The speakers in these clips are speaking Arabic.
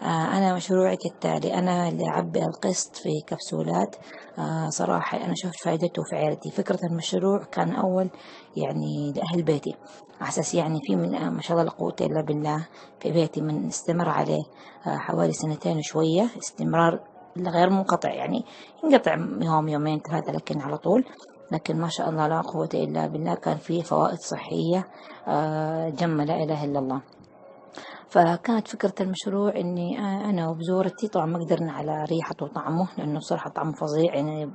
أنا مشروعي كالتالي: أنا اللي أعبي القسط في كبسولات. صراحة أنا شفت فائدته في عائلتي. فكرة المشروع كان أول يعني لأهل بيتي، على أساس يعني في من ما شاء الله لا قوة إلا بالله في بيتي من استمر عليه حوالي سنتين وشوية استمرار غير منقطع، يعني ينقطع يوم يومين ثلاثة لكن على طول. لكن ما شاء الله لا قوة إلا بالله كان فيه فوائد صحية جم لا إله إلا الله. فكانت فكرة المشروع إني أنا وبزورتي طبعا ما قدرنا على ريحته وطعمه، لأنه صراحة طعمه فظيع يعني.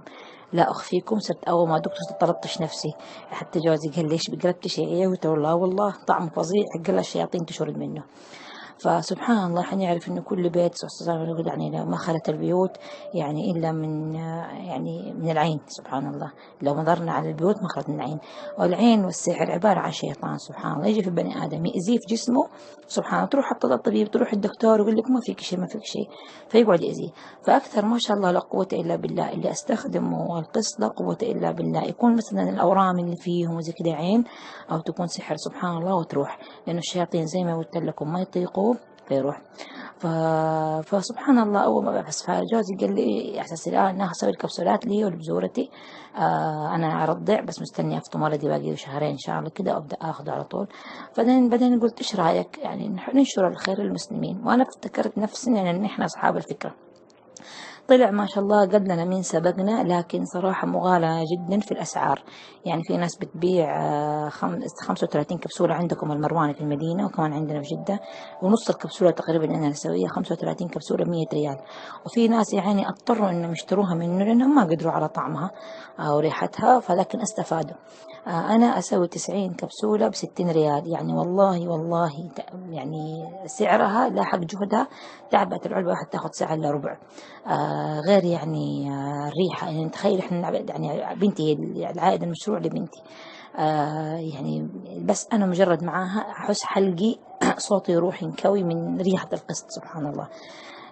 لا أخفيكم، صرت أول ما دكتور طلبتش نفسي. حتى جوزي قال ليش قلبت شيء؟ قلت له لا والله طعمه فظيع، قال الشياطين تشرب منه. فسبحان الله حنعرف إنه كل بيت سبحان الله يقول يعني ما خلت البيوت يعني إلا من يعني من العين. سبحان الله لو نظرنا على البيوت ما خلت من العين. والعين والسحر عبارة عن شيطان سبحان الله يجي في البني آدم يأذيه في جسمه. سبحان الله تروح حتى الطبيب، تروح الدكتور يقول لك ما فيك شيء ما فيك شيء، فيقعد يأذيه. فأكثر ما شاء الله لا قوة إلا بالله اللي أستخدمه القسط لا قوة إلا بالله. يكون مثلا الأورام اللي فيهم زي كده عين أو تكون سحر سبحان الله وتروح، لأنه الشياطين زي ما قلت لكم ما يطيقوا فيروح. ف... فسبحان الله أول ما بس فجوزي قال لي على أساس الآن أنا هسوي الكبسولات لي ولبزورتي. أنا أرضع بس مستني أفطم ولدي باقي شهرين إن شاء الله كده وأبدأ أخذه على طول. بعدين قلت إيش رأيك يعني ننشر الخير للمسلمين، وأنا افتكرت نفسي يعني إن إحنا أصحاب الفكرة. طلع ما شاء الله قدنا من سبقنا، لكن صراحة مغالاة جدا في الأسعار. يعني في ناس بتبيع 35 كبسولة عندكم المرواني في المدينة، وكمان عندنا في جدة، ونص الكبسولة تقريبا أنا أسويها 35 كبسولة 100 ريال. وفي ناس يعني اضطروا إنهم يشتروها منه لأنهم ما قدروا على طعمها أو ريحتها، فلكن استفادوا. أنا أسوي 90 كبسولة ب60 ريال، يعني والله يعني سعرها لاحق جهدها. تعبئة العلبة واحد تاخذ ساعة إلا ربع. غير يعني الريحة، يعني تخيل إحنا يعني بنتي العائد المشروع لبنتي. يعني بس أنا مجرد معاها أحس حلقي صوتي يروح ينكوي من ريحة القسط سبحان الله.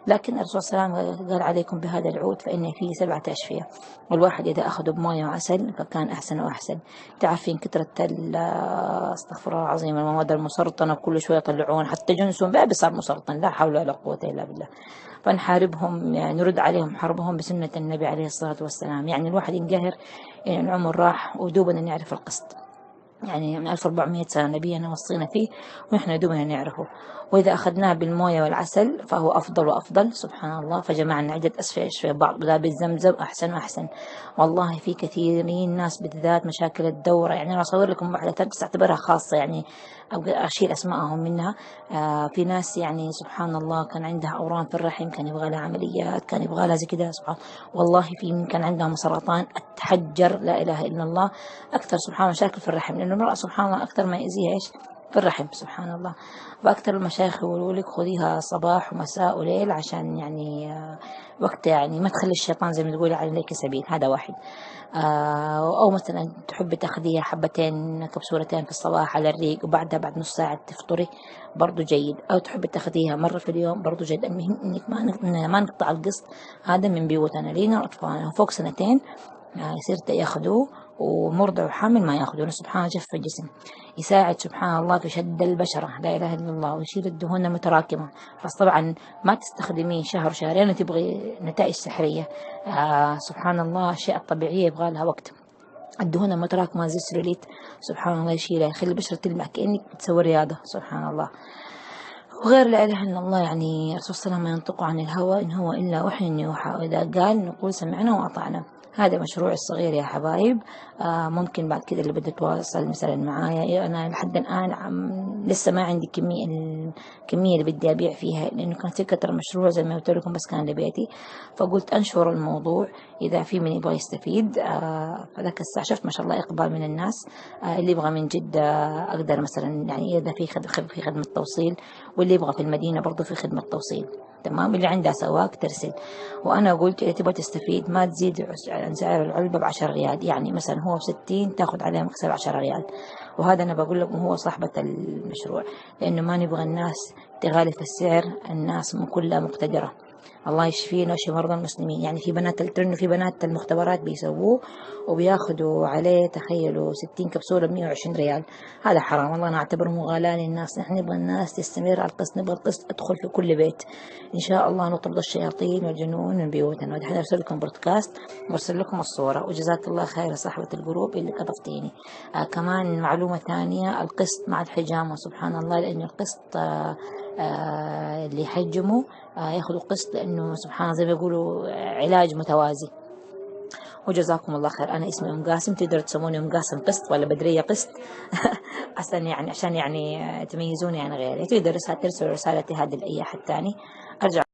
لكن الرسول صلى الله عليه وسلم قال عليكم بهذا العود فإن فيه 7 أشفية، والواحد إذا أخذه بموية وعسل فكان أحسن وأحسن. تعرفين كثرة استغفر الله العظيم المواد المسرطنة كل شوية يطلعون، حتى جنسهم بقى صار مسرطن، لا حول ولا قوة إلا بالله. فنحاربهم يعني نرد عليهم حربهم بسنة النبي عليه الصلاة والسلام. يعني الواحد ينقهر يعني العمر راح ودوبنا نعرف القسط، يعني من 1400 سنة نبينا وصينا فيه ونحن دوبنا نعرفه. وإذا أخذناه بالموية والعسل فهو أفضل وأفضل سبحان الله. فجمعنا عدة أشفية بعض، لا بالزمزم أحسن وأحسن. والله في كثيرين ناس بالذات مشاكل الدورة، يعني أنا أصور لكم واحدة بس أعتبرها خاصة يعني أو أشيل أسمائهم منها. في ناس يعني سبحان الله كان عندها أورام في الرحم، كان يبغى لها عمليات، كان يبغى لها زي كده سبحان. والله في من كان عندهم سرطان التحجر لا إله إلا الله. أكثر سبحان الله مشاكل في الرحم، لأن المرأة سبحان الله أكثر ما يأذيها إيش في الرحم سبحان الله. وأكثر المشايخ يقولوا لك خذيها صباح ومساء وليل عشان يعني وقت يعني ما تخلي الشيطان زي ما تقولي عليك سبيل. هذا واحد. أو مثلا تحبي تاخذيها حبتين كبسولتين في الصباح على الريق، وبعدها بعد نص ساعة تفطري برضو جيد. أو تحبي تاخذيها مرة في اليوم برضو جيد. المهم إنك ما نقطع القسط. هذا من بيوتنا لينا أطفالنا فوق سنتين يصير ياخذوه، ومرضع وحامل ما ياخذونه. سبحان الله جف الجسم، يساعد سبحان الله في شد البشرة لا إله إلا الله، ويشيل الدهون المتراكمة. بس طبعا ما تستخدميه شهر شهرين تبغي نتائج سحرية. سبحان الله الأشياء الطبيعية يبغى لها وقت. الدهون المتراكمة زي السلوليت سبحان الله يشيلها، يخلي البشرة تلمع كأنك بتسوي رياضة سبحان الله. وغير لا إله إلا الله، يعني الرسول صلى الله عليه وسلم ما ينطق عن الهوى إن هو إلا وحي يوحى، وإذا قال نقول سمعنا وأطعنا. هذا مشروع الصغير يا حبايب. ممكن بعد كده اللي بدأ يتواصل مثلا معايا. أنا لحد الآن لسه ما عندي الكمية اللي بدي أبيع فيها، لأنه كان فكرة المشروع زي ما قلت لكم بس كان لبيتي. فقلت أنشر الموضوع إذا في من يبغى يستفيد. فذاك الساعة شفت ما شاء الله إقبال من الناس. اللي يبغى من جدة أقدر مثلا يعني إذا في خدمة توصيل، واللي يبغى في المدينة برضو في خدمة توصيل. تمام، اللي عندها سواق ترسل. وأنا قلت إذا تبغى تستفيد ما تزيد عن سعر العلبة ب10 ريال، يعني مثلا هو ب60 تاخذ عليه مكسب 10 ريال. وهذا أنا بقول لكم هو صاحبة المشروع، لأنه ما نبغى الناس تغالي في السعر. الناس كلها مقتدرة، الله يشفينا ويشفي مرضى المسلمين. يعني في بنات الترن وفي بنات المختبرات بيسووه وبياخدوا عليه، تخيلوا 60 كبسولة ب120 ريال. هذا حرام، والله أنا أعتبره مغالاة للناس. نحن نبغى الناس تستمر على القسط، نبغى القسط أدخل في كل بيت إن شاء الله، نطرد الشياطين والجنون من بيوتنا. ودحين أرسل لكم بودكاست وأرسل لكم الصورة، وجزاك الله خير صاحبة الجروب اللي أضفتيني. كمان معلومة ثانية، القسط مع الحجامة سبحان الله، لأن القسط اللي يحجموا ياخذوا قسط، لأنه سبحان الله زي ما يقولوا علاج متوازي. وجزاكم الله خير. أنا اسمي أم قاسم، تقدروا تسموني أم قاسم قسط ولا بدرية قسط عشان يعني تميزوني عن غيري. تقدروا ترسلوا رسالتي هذه لأي أحد تاني. أرجع